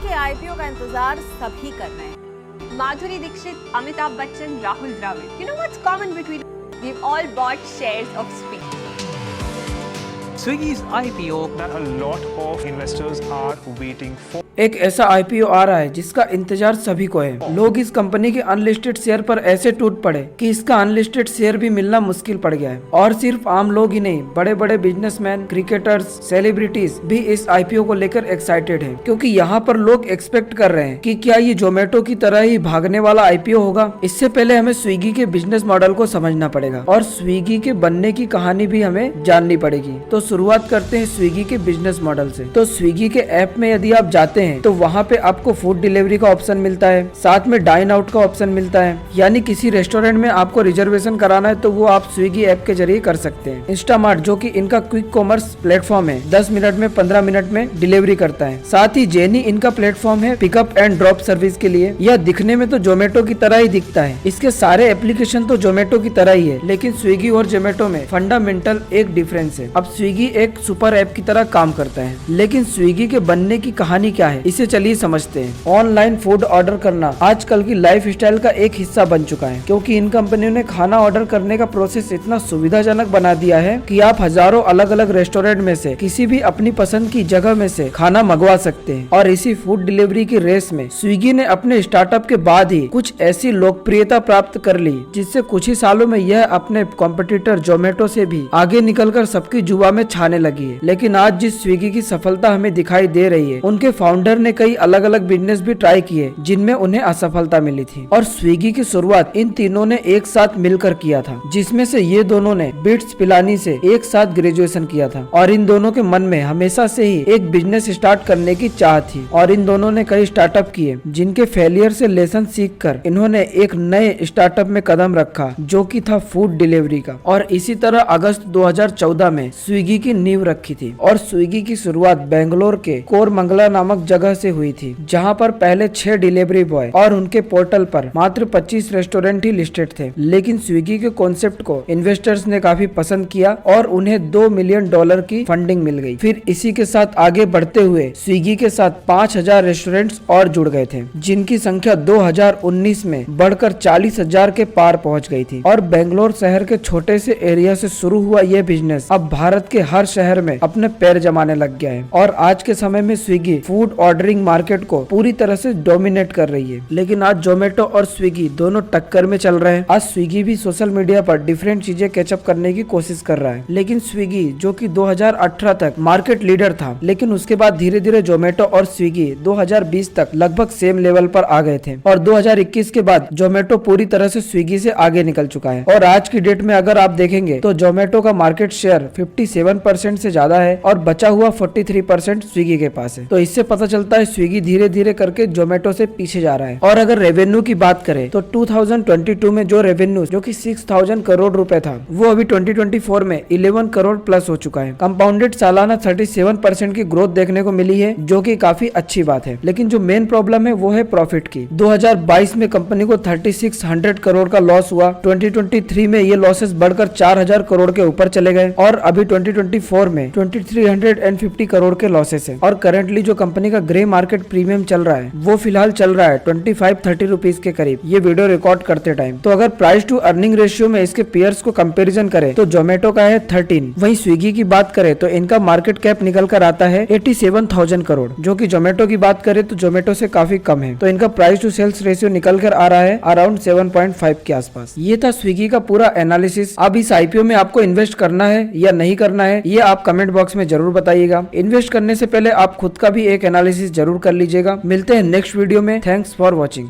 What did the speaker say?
के आईपीओ का इंतजार सभी कर रहे हैं। Madhuri Dixit, Amitabh Bachchan, Rahul Dravid. You know what's common between? We've all bought shares of Swiggy. Swiggy's IPO that a lot of investors are waiting for. एक ऐसा आईपीओ आ रहा है जिसका इंतजार सभी को है। लोग इस कंपनी के अनलिस्टेड शेयर पर ऐसे टूट पड़े कि इसका अनलिस्टेड शेयर भी मिलना मुश्किल पड़ गया है। और सिर्फ आम लोग ही नहीं, बड़े बड़े बिजनेसमैन, क्रिकेटर्स, सेलिब्रिटीज भी इस आईपीओ को लेकर एक्साइटेड हैं, क्योंकि यहाँ पर लोग एक्सपेक्ट कर रहे हैं कि क्या ये जोमेटो की तरह ही भागने वाला आईपीओ होगा। इससे पहले हमें स्विगी के बिजनेस मॉडल को समझना पड़ेगा और स्विगी के बनने की कहानी भी हमें जाननी पड़ेगी। तो शुरुआत करते हैं स्विगी के बिजनेस मॉडल से। तो स्विगी के ऐप में यदि आप जाते हैं तो वहाँ पे आपको फूड डिलीवरी का ऑप्शन मिलता है, साथ में डाइन आउट का ऑप्शन मिलता है, यानी किसी रेस्टोरेंट में आपको रिजर्वेशन कराना है तो वो आप स्विगी ऐप के जरिए कर सकते हैं। इंस्टामार्ट, जो कि इनका क्विक कॉमर्स प्लेटफॉर्म है, 10 मिनट में 15 मिनट में डिलीवरी करता है। साथ ही जेनी इनका प्लेटफॉर्म है पिकअप एंड ड्रॉप सर्विस के लिए। यह दिखने में तो जोमेटो की तरह ही दिखता है, इसके सारे एप्लीकेशन तो जोमेटो की तरह ही है, लेकिन स्विगी और जोमेटो में फंडामेंटल एक डिफरेंस है। अब स्विगी एक सुपर ऐप की तरह काम करता है, लेकिन स्विगी के बनने की कहानी क्या है इसे चलिए समझते हैं। ऑनलाइन फूड ऑर्डर करना आजकल की लाइफ स्टाइल का एक हिस्सा बन चुका है, क्योंकि इन कंपनियों ने खाना ऑर्डर करने का प्रोसेस इतना सुविधाजनक बना दिया है कि आप हजारों अलग अलग रेस्टोरेंट में से किसी भी अपनी पसंद की जगह में से खाना मंगवा सकते हैं। और इसी फूड डिलीवरी की रेस में स्विगी ने अपने स्टार्टअप के बाद ही कुछ ऐसी लोकप्रियता प्राप्त कर ली जिससे कुछ ही सालों में यह अपने कॉम्पिटिटर जोमेटो से भी आगे निकलकर सबकी जुबा में छाने लगी है। लेकिन आज जिस स्विगी की सफलता हमें दिखाई दे रही है, उनके फाउंडर ने कई अलग अलग बिजनेस भी ट्राई किए जिनमें उन्हें असफलता मिली थी। और स्विगी की शुरुआत इन तीनों ने एक साथ मिलकर किया था, जिसमें से ये दोनों ने बिट्स पिलानी से एक साथ ग्रेजुएशन किया था। और इन दोनों के मन में हमेशा से ही एक बिजनेस स्टार्ट करने की चाह थी। और इन दोनों ने कई स्टार्टअप किए जिनके फेलियर से लेसन सीखकर इन्होंने एक नए स्टार्टअप में कदम रखा, जो कि था फूड डिलीवरी का। और इसी तरह अगस्त 2014 में स्विगी की नींव रखी थी। और स्विगी की शुरुआत बेंगलोर के कोरमंगला नामक जगह से हुई थी, जहां पर पहले 6 डिलीवरी बॉय और उनके पोर्टल पर मात्र 25 रेस्टोरेंट ही लिस्टेड थे। लेकिन स्विगी के कॉन्सेप्ट को इन्वेस्टर्स ने काफी पसंद किया और उन्हें $2 मिलियन की फंडिंग मिल गई। फिर इसी के साथ आगे बढ़ते हुए स्विगी के साथ 5000 रेस्टोरेंट्स और जुड़ गए थे, जिनकी संख्या 2019 में बढ़कर 40,000 के पार पहुंच गई थी। और बेंगलोर शहर के छोटे से एरिया से शुरू हुआ यह बिजनेस अब भारत के हर शहर में अपने पैर जमाने लग गया है। और आज के समय में स्विगी फूड ऑर्डरिंग मार्केट को पूरी तरह से डोमिनेट कर रही है। लेकिन आज जोमेटो और स्विगी दोनों टक्कर में चल रहे हैं। आज स्विगी भी सोशल मीडिया पर डिफरेंट चीजें कैचअप करने की कोशिश कर रहा है। लेकिन स्विगी, जो कि 2018 तक मार्केट लीडर था, लेकिन उसके बाद धीरे धीरे जोमेटो और स्विगी 2020 तक लगभग सेम लेवल पर आ गए थे। और 2021 के बाद जोमेटो पूरी तरह से स्विगी से आगे निकल चुका है। और आज की डेट में अगर आप देखेंगे तो जोमेटो का मार्केट शेयर 57% से ज्यादा है और बचा हुआ 43% स्विगी के पास है। तो इससे पता चलता है स्विगी धीरे धीरे करके जोमेटो से पीछे जा रहा है। और अगर रेवेन्यू की बात करें तो 2022 में जो रेवेन्यू, जो कि 6000 करोड़ रुपए था, वो अभी 2024 में 11 करोड़ प्लस हो चुका है। कंपाउंडेड सालाना 37% की ग्रोथ देखने को मिली है, जो कि काफी अच्छी बात है। लेकिन जो मेन प्रॉब्लम है वो है प्रॉफिट की। 2022 में कंपनी को 3600 करोड़ का लॉस हुआ। 2023 में ये लॉसेस बढ़कर 4000 करोड़ के ऊपर चले गए और अभी 2024 में 2350 करोड़ के लॉसेस है। और करंटली जो कंपनी का ग्रे मार्केट प्रीमियम चल रहा है वो फिलहाल चल रहा है 25-30 रुपीज के करीब, ये वीडियो रिकॉर्ड करते टाइम। तो अगर प्राइस टू अर्निंग रेशियो में इसके पेयर्स को कंपैरिजन करें तो जोमेटो का है 13। वहीं स्विगी की बात करें तो इनका मार्केट कैप निकल कर आता है 87,000 करोड़, जो कि जोमेटो की बात करें तो जोमेटो से काफी कम है। तो इनका प्राइस टू सेल्स रेशियो निकल कर आ रहा है अराउंड 7.5 के आसपास। ये था स्विगी का पूरा एनालिसिस। अब इस आईपीओ में आपको इन्वेस्ट करना है या नहीं करना है, ये आप कमेंट बॉक्स में जरूर बताइएगा। इन्वेस्ट करने से पहले आप खुद का भी एक एनालिसिस जरूर कर लीजिएगा। मिलते हैं नेक्स्ट वीडियो में। Thanks for watching.